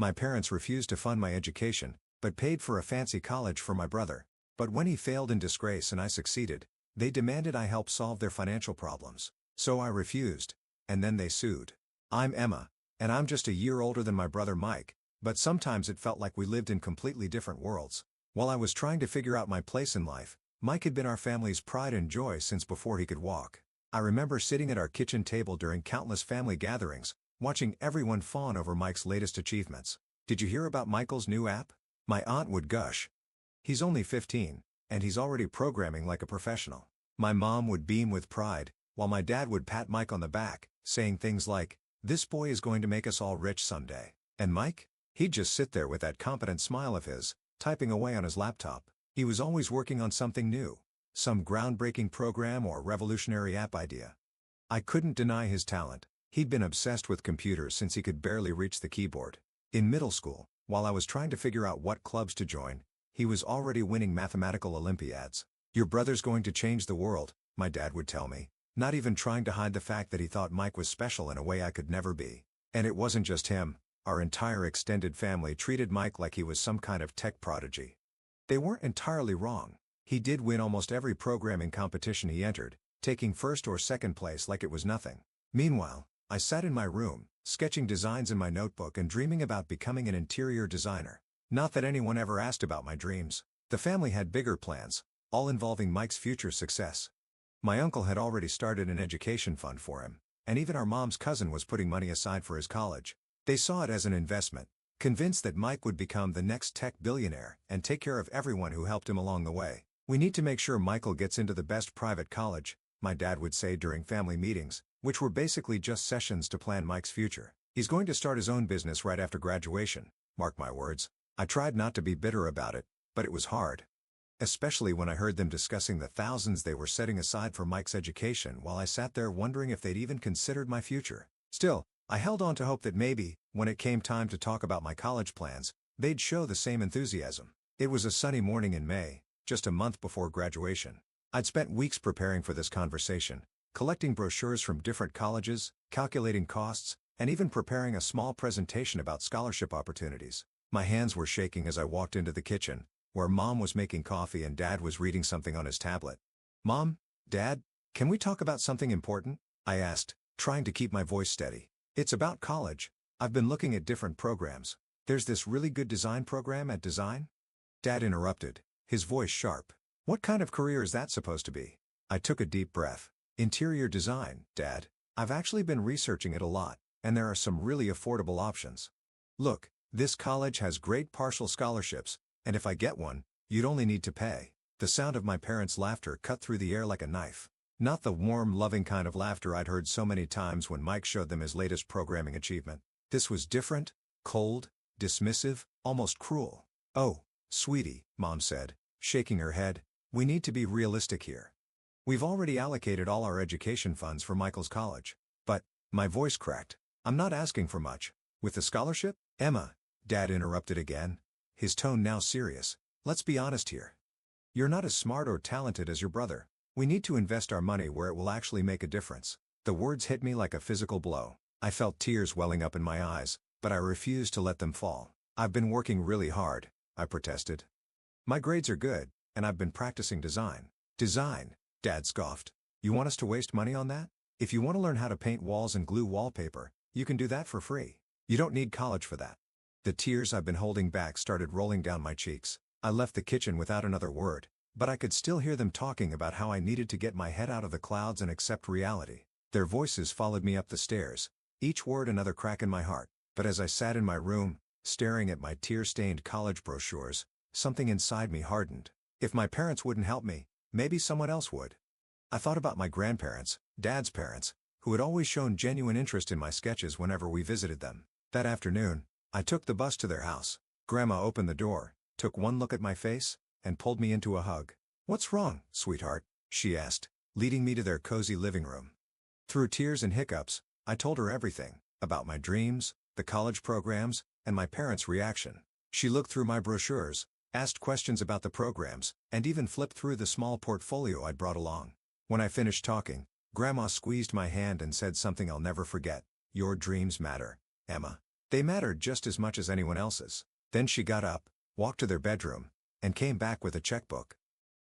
My parents refused to fund my education, but paid for a fancy college for my brother. But when he failed in disgrace and I succeeded, they demanded I help solve their financial problems. So I refused. And then they sued. I'm Emma, and I'm just a year older than my brother Mike, but sometimes it felt like we lived in completely different worlds. While I was trying to figure out my place in life, Mike had been our family's pride and joy since before he could walk. I remember sitting at our kitchen table during countless family gatherings, watching everyone fawn over Mike's latest achievements. Did you hear about Michael's new app? My aunt would gush. He's only 15, and he's already programming like a professional. My mom would beam with pride, while my dad would pat Mike on the back, saying things like, "This boy is going to make us all rich someday." And Mike? He'd just sit there with that confident smile of his, typing away on his laptop. He was always working on something new. Some groundbreaking program or revolutionary app idea. I couldn't deny his talent. He'd been obsessed with computers since he could barely reach the keyboard. In middle school, while I was trying to figure out what clubs to join, he was already winning mathematical Olympiads. "Your brother's going to change the world," my dad would tell me, not even trying to hide the fact that he thought Mike was special in a way I could never be. And it wasn't just him. Our entire extended family treated Mike like he was some kind of tech prodigy. They weren't entirely wrong. He did win almost every programming competition he entered, taking first or second place like it was nothing. Meanwhile, I sat in my room, sketching designs in my notebook and dreaming about becoming an interior designer. Not that anyone ever asked about my dreams. The family had bigger plans, all involving Mike's future success. My uncle had already started an education fund for him, and even our mom's cousin was putting money aside for his college. They saw it as an investment, convinced that Mike would become the next tech billionaire and take care of everyone who helped him along the way. "We need to make sure Michael gets into the best private college," my dad would say during family meetings, which were basically just sessions to plan Mike's future. "He's going to start his own business right after graduation, mark my words." I tried not to be bitter about it, but it was hard. Especially when I heard them discussing the thousands they were setting aside for Mike's education while I sat there wondering if they'd even considered my future. Still, I held on to hope that maybe, when it came time to talk about my college plans, they'd show the same enthusiasm. It was a sunny morning in May, just a month before graduation. I'd spent weeks preparing for this conversation, collecting brochures from different colleges, calculating costs, and even preparing a small presentation about scholarship opportunities. My hands were shaking as I walked into the kitchen, where Mom was making coffee and Dad was reading something on his tablet. "Mom, Dad, can we talk about something important?" I asked, trying to keep my voice steady. "It's about college. I've been looking at different programs. There's this really good design program at Design." Dad interrupted, his voice sharp. "What kind of career is that supposed to be?" I took a deep breath. "Interior design, Dad. I've actually been researching it a lot, and there are some really affordable options. Look, this college has great partial scholarships, and if I get one, you'd only need to pay." The sound of my parents' laughter cut through the air like a knife. Not the warm, loving kind of laughter I'd heard so many times when Mike showed them his latest programming achievement. This was different, cold, dismissive, almost cruel. "Oh, sweetie," Mom said, shaking her head, "we need to be realistic here. We've already allocated all our education funds for Michael's college." "But," my voice cracked, "I'm not asking for much. With the scholarship?" "Emma," Dad interrupted again, his tone now serious, "let's be honest here. You're not as smart or talented as your brother. We need to invest our money where it will actually make a difference." The words hit me like a physical blow. I felt tears welling up in my eyes, but I refused to let them fall. "I've been working really hard," I protested. "My grades are good, and I've been practicing design." "Design?" Dad scoffed. "You want us to waste money on that? If you want to learn how to paint walls and glue wallpaper, you can do that for free. You don't need college for that." The tears I've been holding back started rolling down my cheeks. I left the kitchen without another word, but I could still hear them talking about how I needed to get my head out of the clouds and accept reality. Their voices followed me up the stairs, each word another crack in my heart. But as I sat in my room, staring at my tear-stained college brochures, something inside me hardened. If my parents wouldn't help me, maybe someone else would. I thought about my grandparents, Dad's parents, who had always shown genuine interest in my sketches whenever we visited them. That afternoon, I took the bus to their house. Grandma opened the door, took one look at my face, and pulled me into a hug. "What's wrong, sweetheart?" she asked, leading me to their cozy living room. Through tears and hiccups, I told her everything, about my dreams, the college programs, and my parents' reaction. She looked through my brochures, asked questions about the programs, and even flipped through the small portfolio I'd brought along. When I finished talking, Grandma squeezed my hand and said something I'll never forget. "Your dreams matter, Emma." They mattered just as much as anyone else's. Then she got up, walked to their bedroom, and came back with a checkbook.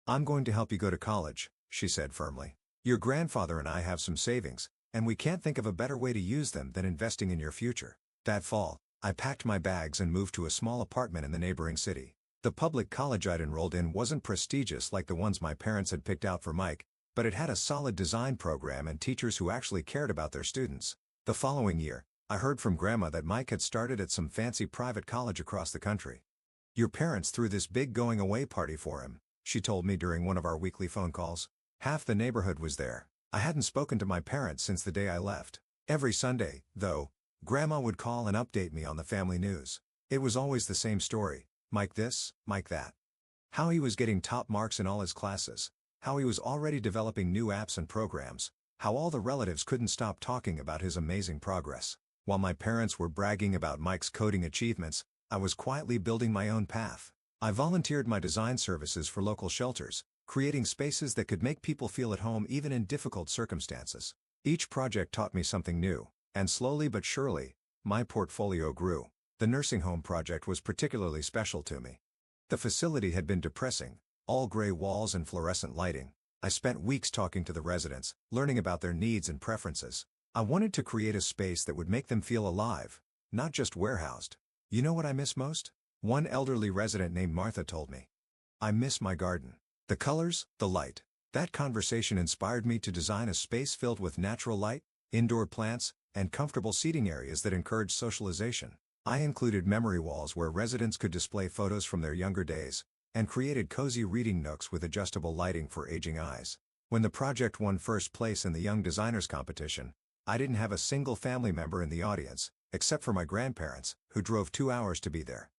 "I'm going to help you go to college," she said firmly. "Your grandfather and I have some savings, and we can't think of a better way to use them than investing in your future." That fall, I packed my bags and moved to a small apartment in the neighboring city. The public college I'd enrolled in wasn't prestigious like the ones my parents had picked out for Mike, but it had a solid design program and teachers who actually cared about their students. The following year, I heard from Grandma that Mike had started at some fancy private college across the country. "Your parents threw this big going-away party for him," she told me during one of our weekly phone calls. Half the neighborhood was there. I hadn't spoken to my parents since the day I left. Every Sunday, though, Grandma would call and update me on the family news. It was always the same story: Mike this, Mike that. How he was getting top marks in all his classes. How he was already developing new apps and programs. How all the relatives couldn't stop talking about his amazing progress. While my parents were bragging about Mike's coding achievements, I was quietly building my own path. I volunteered my design services for local shelters, creating spaces that could make people feel at home even in difficult circumstances. Each project taught me something new, and slowly but surely, my portfolio grew. The nursing home project was particularly special to me. The facility had been depressing, all gray walls and fluorescent lighting. I spent weeks talking to the residents, learning about their needs and preferences. I wanted to create a space that would make them feel alive, not just warehoused. "You know what I miss most?" one elderly resident named Martha told me. "I miss my garden. The colors, the light." That conversation inspired me to design a space filled with natural light, indoor plants, and comfortable seating areas that encouraged socialization. I included memory walls where residents could display photos from their younger days, and created cozy reading nooks with adjustable lighting for aging eyes. When the project won first place in the Young Designers competition, I didn't have a single family member in the audience, except for my grandparents, who drove 2 hours to be there.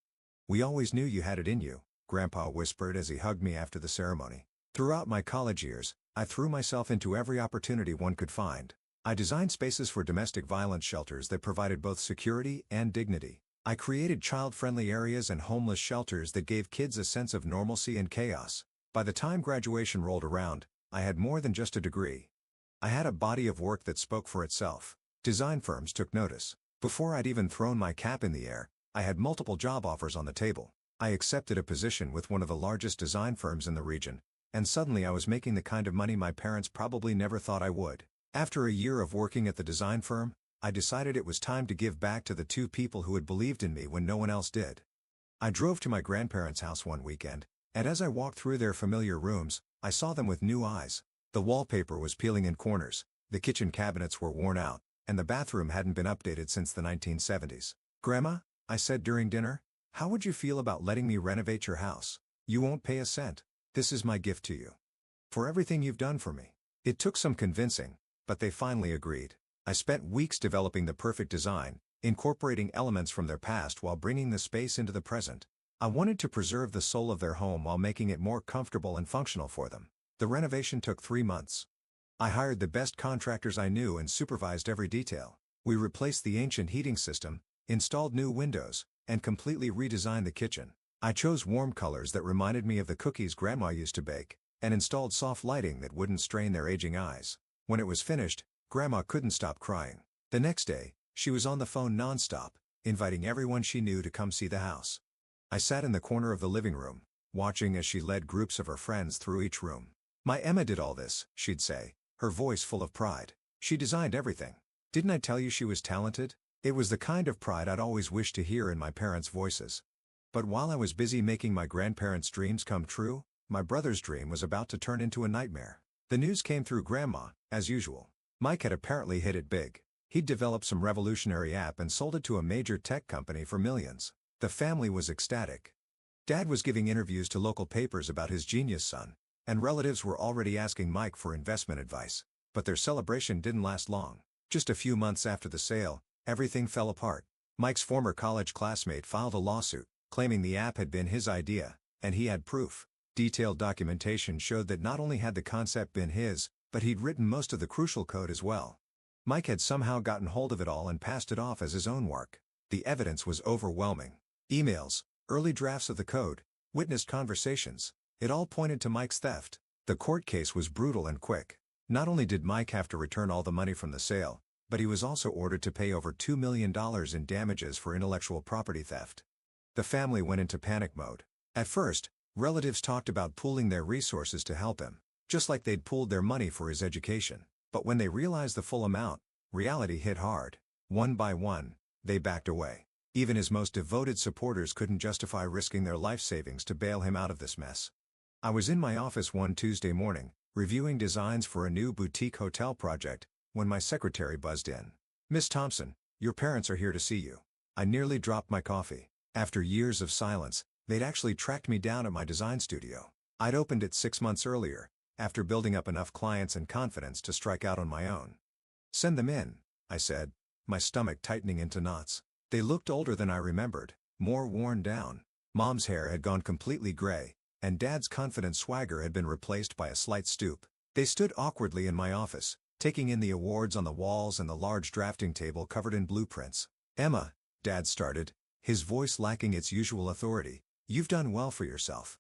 "We always knew you had it in you," Grandpa whispered as he hugged me after the ceremony. Throughout my college years, I threw myself into every opportunity one could find. I designed spaces for domestic violence shelters that provided both security and dignity. I created child-friendly areas and homeless shelters that gave kids a sense of normalcy and chaos. By the time graduation rolled around, I had more than just a degree. I had a body of work that spoke for itself. Design firms took notice. Before I'd even thrown my cap in the air, I had multiple job offers on the table. I accepted a position with one of the largest design firms in the region, and suddenly I was making the kind of money my parents probably never thought I would. After a year of working at the design firm, I decided it was time to give back to the two people who had believed in me when no one else did. I drove to my grandparents' house one weekend, and as I walked through their familiar rooms, I saw them with new eyes. The wallpaper was peeling in corners, the kitchen cabinets were worn out, and the bathroom hadn't been updated since the 1970s. "Grandma," I said during dinner, "how would you feel about letting me renovate your house? You won't pay a cent. This is my gift to you. For everything you've done for me." It took some convincing, but they finally agreed. I spent weeks developing the perfect design, incorporating elements from their past while bringing the space into the present. I wanted to preserve the soul of their home while making it more comfortable and functional for them. The renovation took 3 months. I hired the best contractors I knew and supervised every detail. We replaced the ancient heating system, installed new windows, and completely redesigned the kitchen. I chose warm colors that reminded me of the cookies Grandma used to bake, and installed soft lighting that wouldn't strain their aging eyes. When it was finished, Grandma couldn't stop crying. The next day, she was on the phone nonstop, inviting everyone she knew to come see the house. I sat in the corner of the living room, watching as she led groups of her friends through each room. "My Emma did all this," she'd say, her voice full of pride. "She designed everything. Didn't I tell you she was talented?" It was the kind of pride I'd always wished to hear in my parents' voices. But while I was busy making my grandparents' dreams come true, my brother's dream was about to turn into a nightmare. The news came through Grandma, as usual. Mike had apparently hit it big. He'd developed some revolutionary app and sold it to a major tech company for millions. The family was ecstatic. Dad was giving interviews to local papers about his genius son, and relatives were already asking Mike for investment advice. But their celebration didn't last long. Just a few months after the sale, everything fell apart. Mike's former college classmate filed a lawsuit, claiming the app had been his idea, and he had proof. Detailed documentation showed that not only had the concept been his, but he'd written most of the crucial code as well. Mike had somehow gotten hold of it all and passed it off as his own work. The evidence was overwhelming. Emails, early drafts of the code, witnessed conversations. It all pointed to Mike's theft. The court case was brutal and quick. Not only did Mike have to return all the money from the sale, but he was also ordered to pay over $2 million in damages for intellectual property theft. The family went into panic mode. At first, relatives talked about pooling their resources to help him, just like they'd pooled their money for his education. But when they realized the full amount, reality hit hard. One by one, they backed away. Even his most devoted supporters couldn't justify risking their life savings to bail him out of this mess. I was in my office one Tuesday morning, reviewing designs for a new boutique hotel project, when my secretary buzzed in. "Miss Thompson, your parents are here to see you." I nearly dropped my coffee. After years of silence, they'd actually tracked me down at my design studio. I'd opened it 6 months earlier, after building up enough clients and confidence to strike out on my own. "Send them in," I said, my stomach tightening into knots. They looked older than I remembered, more worn down. Mom's hair had gone completely gray, and Dad's confident swagger had been replaced by a slight stoop. They stood awkwardly in my office, taking in the awards on the walls and the large drafting table covered in blueprints. "Emma," Dad started, his voice lacking its usual authority, "you've done well for yourself."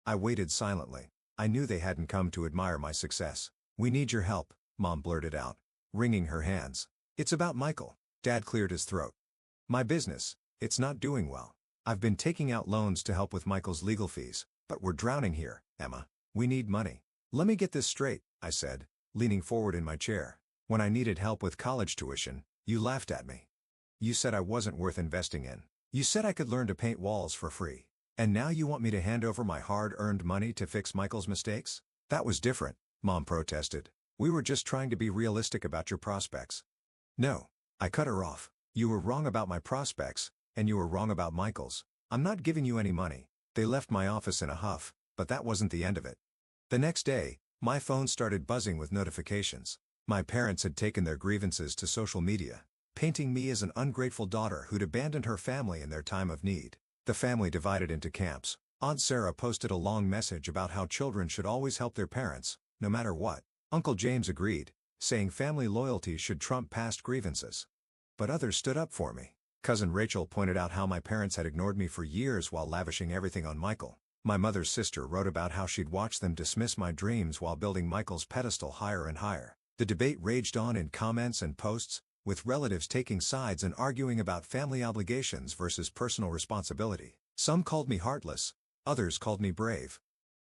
I waited silently. I knew they hadn't come to admire my success. "We need your help," Mom blurted out, wringing her hands. "It's about Michael." Dad cleared his throat. "My business, it's not doing well. I've been taking out loans to help with Michael's legal fees, but we're drowning here, Emma. We need money." "Let me get this straight," I said, leaning forward in my chair. "When I needed help with college tuition, you laughed at me. You said I wasn't worth investing in. You said I could learn to paint walls for free. And now you want me to hand over my hard-earned money to fix Michael's mistakes?" "That was different," Mom protested. "We were just trying to be realistic about your prospects." "No," I cut her off. "You were wrong about my prospects, and you were wrong about Michael's. I'm not giving you any money." They left my office in a huff, but that wasn't the end of it. The next day, my phone started buzzing with notifications. My parents had taken their grievances to social media, painting me as an ungrateful daughter who'd abandoned her family in their time of need. The family divided into camps. Aunt Sarah posted a long message about how children should always help their parents, no matter what. Uncle James agreed, saying family loyalty should trump past grievances. But others stood up for me. Cousin Rachel pointed out how my parents had ignored me for years while lavishing everything on Michael. My mother's sister wrote about how she'd watched them dismiss my dreams while building Michael's pedestal higher and higher. The debate raged on in comments and posts, with relatives taking sides and arguing about family obligations versus personal responsibility. Some called me heartless, others called me brave.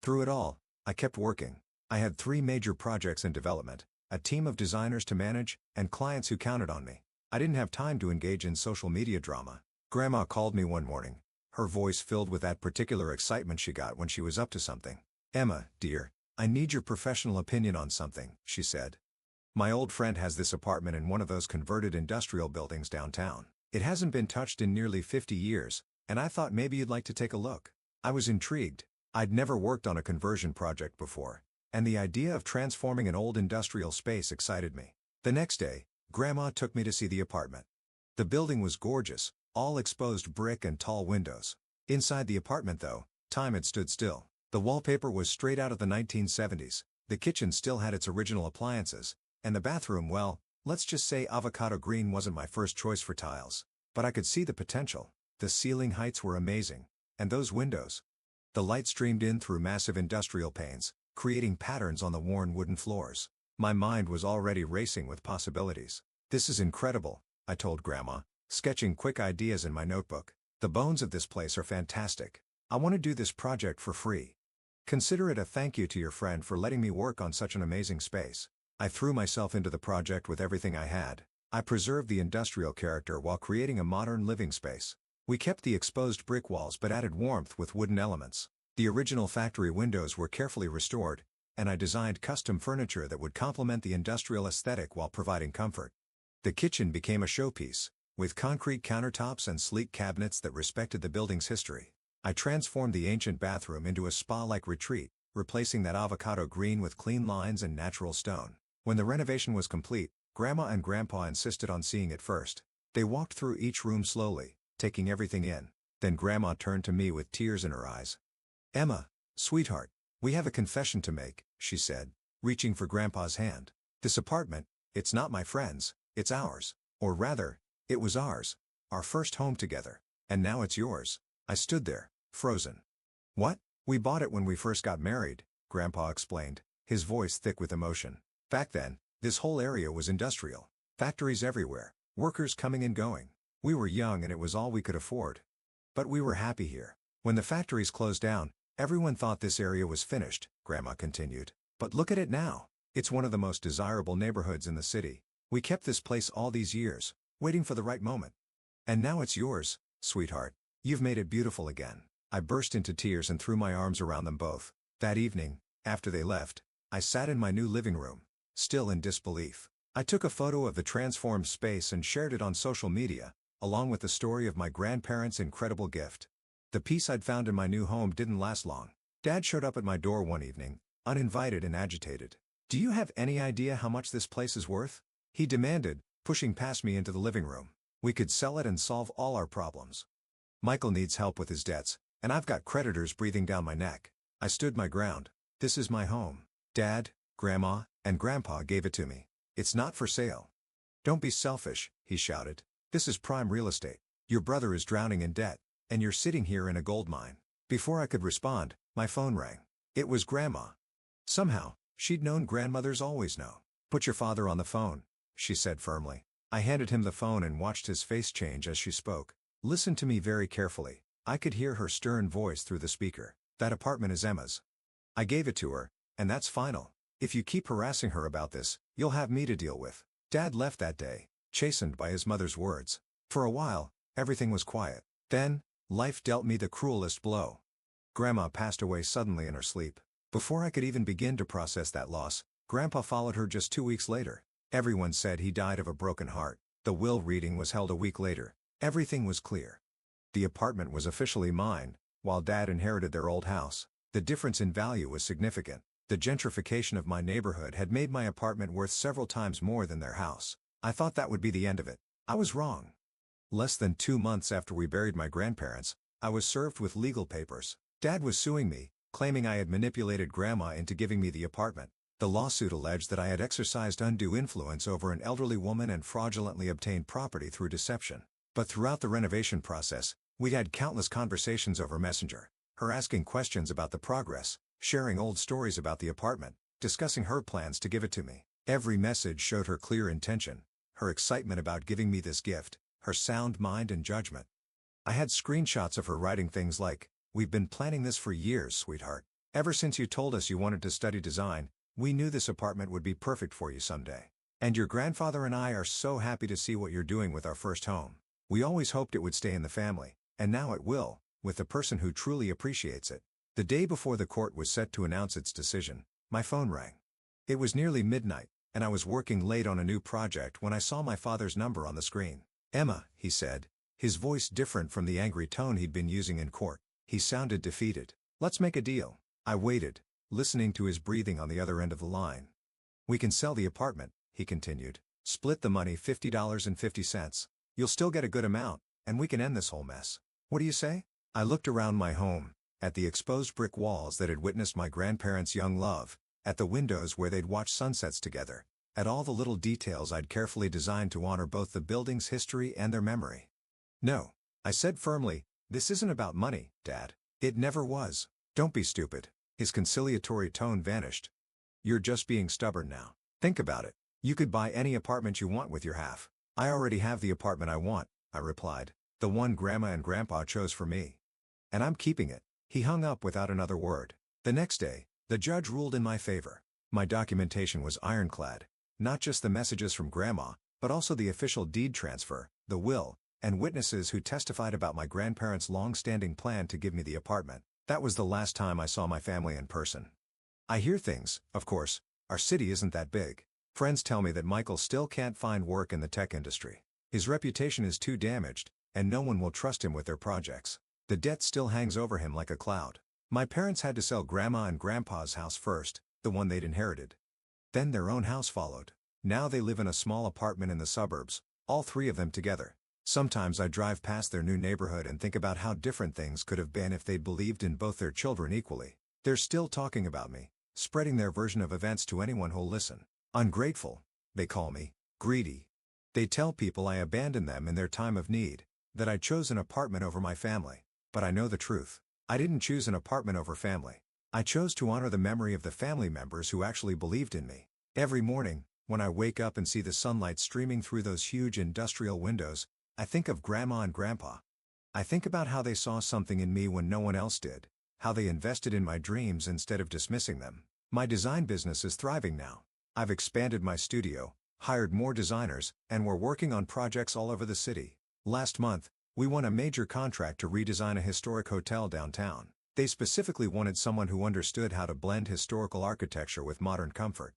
Through it all, I kept working. I had 3 major projects in development, a team of designers to manage, and clients who counted on me. I didn't have time to engage in social media drama. Grandma called me one morning, her voice filled with that particular excitement she got when she was up to something. "Emma, dear, I need your professional opinion on something," she said. "My old friend has this apartment in one of those converted industrial buildings downtown. It hasn't been touched in nearly 50 years, and I thought maybe you'd like to take a look." I was intrigued. I'd never worked on a conversion project before, and the idea of transforming an old industrial space excited me. The next day, Grandma took me to see the apartment. The building was gorgeous, all exposed brick and tall windows. Inside the apartment though, time had stood still. The wallpaper was straight out of the 1970s, the kitchen still had its original appliances, and the bathroom, well, let's just say avocado green wasn't my first choice for tiles. But I could see the potential. The ceiling heights were amazing. And those windows. The light streamed in through massive industrial panes, creating patterns on the worn wooden floors. My mind was already racing with possibilities. "This is incredible," I told Grandma, sketching quick ideas in my notebook. "The bones of this place are fantastic. I want to do this project for free. Consider it a thank you to your friend for letting me work on such an amazing space." I threw myself into the project with everything I had. I preserved the industrial character while creating a modern living space. We kept the exposed brick walls but added warmth with wooden elements. The original factory windows were carefully restored, and I designed custom furniture that would complement the industrial aesthetic while providing comfort. The kitchen became a showpiece, with concrete countertops and sleek cabinets that respected the building's history. I transformed the ancient bathroom into a spa-like retreat, replacing that avocado green with clean lines and natural stone. When the renovation was complete, Grandma and Grandpa insisted on seeing it first. They walked through each room slowly, taking everything in. Then Grandma turned to me with tears in her eyes. "Emma, sweetheart, we have a confession to make," she said, reaching for Grandpa's hand. "This apartment, it's not my friend's, it's ours. Or rather, it was ours. Our first home together. And now it's yours." I stood there, frozen. "What? We bought it when we first got married," Grandpa explained, his voice thick with emotion. "Back then, this whole area was industrial. Factories everywhere, workers coming and going. We were young and it was all we could afford. But we were happy here. When the factories closed down, everyone thought this area was finished, Grandma continued. But look at it now. It's one of the most desirable neighborhoods in the city. We kept this place all these years, waiting for the right moment. And now it's yours, sweetheart. You've made it beautiful again. I burst into tears and threw my arms around them both. That evening, after they left, I sat in my new living room, still in disbelief. I took a photo of the transformed space and shared it on social media, along with the story of my grandparents' incredible gift. The peace I'd found in my new home didn't last long. Dad showed up at my door one evening, uninvited and agitated. "Do you have any idea how much this place is worth?" he demanded, pushing past me into the living room. "We could sell it and solve all our problems. Michael needs help with his debts, and I've got creditors breathing down my neck." I stood my ground. "This is my home. Dad, Grandma, and Grandpa gave it to me. It's not for sale." "Don't be selfish," he shouted. "This is prime real estate. Your brother is drowning in debt, and you're sitting here in a gold mine." Before I could respond, my phone rang. It was Grandma. Somehow, she'd known grandmothers always know. "Put your father on the phone," she said firmly. I handed him the phone and watched his face change as she spoke. "Listen to me very carefully." I could hear her stern voice through the speaker. "That apartment is Emma's. I gave it to her, and that's final. If you keep harassing her about this, you'll have me to deal with." Dad left that day, chastened by his mother's words. For a while, everything was quiet. Then, life dealt me the cruelest blow. Grandma passed away suddenly in her sleep. Before I could even begin to process that loss, Grandpa followed her just 2 weeks later. Everyone said he died of a broken heart. The will reading was held a week later. Everything was clear. The apartment was officially mine, while Dad inherited their old house. The difference in value was significant. The gentrification of my neighborhood had made my apartment worth several times more than their house. I thought that would be the end of it. I was wrong. Less than 2 months after we buried my grandparents, I was served with legal papers. Dad was suing me, claiming I had manipulated Grandma into giving me the apartment. The lawsuit alleged that I had exercised undue influence over an elderly woman and fraudulently obtained property through deception. But throughout the renovation process, we'd had countless conversations over Messenger, her asking questions about the progress, sharing old stories about the apartment, discussing her plans to give it to me. Every message showed her clear intention, her excitement about giving me this gift, her sound mind and judgment. I had screenshots of her writing things like, "We've been planning this for years, sweetheart. Ever since you told us you wanted to study design, we knew this apartment would be perfect for you someday. And your grandfather and I are so happy to see what you're doing with our first home. We always hoped it would stay in the family, and now it will, with the person who truly appreciates it." The day before the court was set to announce its decision, my phone rang. It was nearly midnight, and I was working late on a new project when I saw my father's number on the screen. "Emma," he said, his voice different from the angry tone he'd been using in court. He sounded defeated. "Let's make a deal." I waited, listening to his breathing on the other end of the line. "We can sell the apartment," he continued. "Split the money $50.50. You'll still get a good amount, and we can end this whole mess. What do you say?" I looked around my home, at the exposed brick walls that had witnessed my grandparents' young love, at the windows where they'd watched sunsets together, at all the little details I'd carefully designed to honor both the building's history and their memory. "No," I said firmly, "this isn't about money, Dad. It never was." "Don't be stupid." His conciliatory tone vanished. "You're just being stubborn now. Think about it. You could buy any apartment you want with your half." "I already have the apartment I want," I replied. "The one Grandma and Grandpa chose for me. And I'm keeping it." He hung up without another word. The next day, the judge ruled in my favor. My documentation was ironclad. Not just the messages from Grandma, but also the official deed transfer, the will, and witnesses who testified about my grandparents' long-standing plan to give me the apartment. That was the last time I saw my family in person. I hear things, of course. Our city isn't that big. Friends tell me that Michael still can't find work in the tech industry. His reputation is too damaged, and no one will trust him with their projects. The debt still hangs over him like a cloud. My parents had to sell Grandma and Grandpa's house first, the one they'd inherited. Then their own house followed. Now they live in a small apartment in the suburbs, all 3 of them together. Sometimes I drive past their new neighborhood and think about how different things could have been if they'd believed in both their children equally. They're still talking about me, spreading their version of events to anyone who'll listen. Ungrateful, they call me. Greedy. They tell people I abandoned them in their time of need, that I chose an apartment over my family. But I know the truth. I didn't choose an apartment over family. I chose to honor the memory of the family members who actually believed in me. Every morning, When I wake up and see the sunlight streaming through those huge industrial windows, I think of Grandma and Grandpa. I think about how they saw something in me when no one else did, how they invested in my dreams instead of dismissing them. My design business is thriving now. I've expanded my studio, hired more designers, and we're working on projects all over the city. Last month, we won a major contract to redesign a historic hotel downtown. They specifically wanted someone who understood how to blend historical architecture with modern comfort.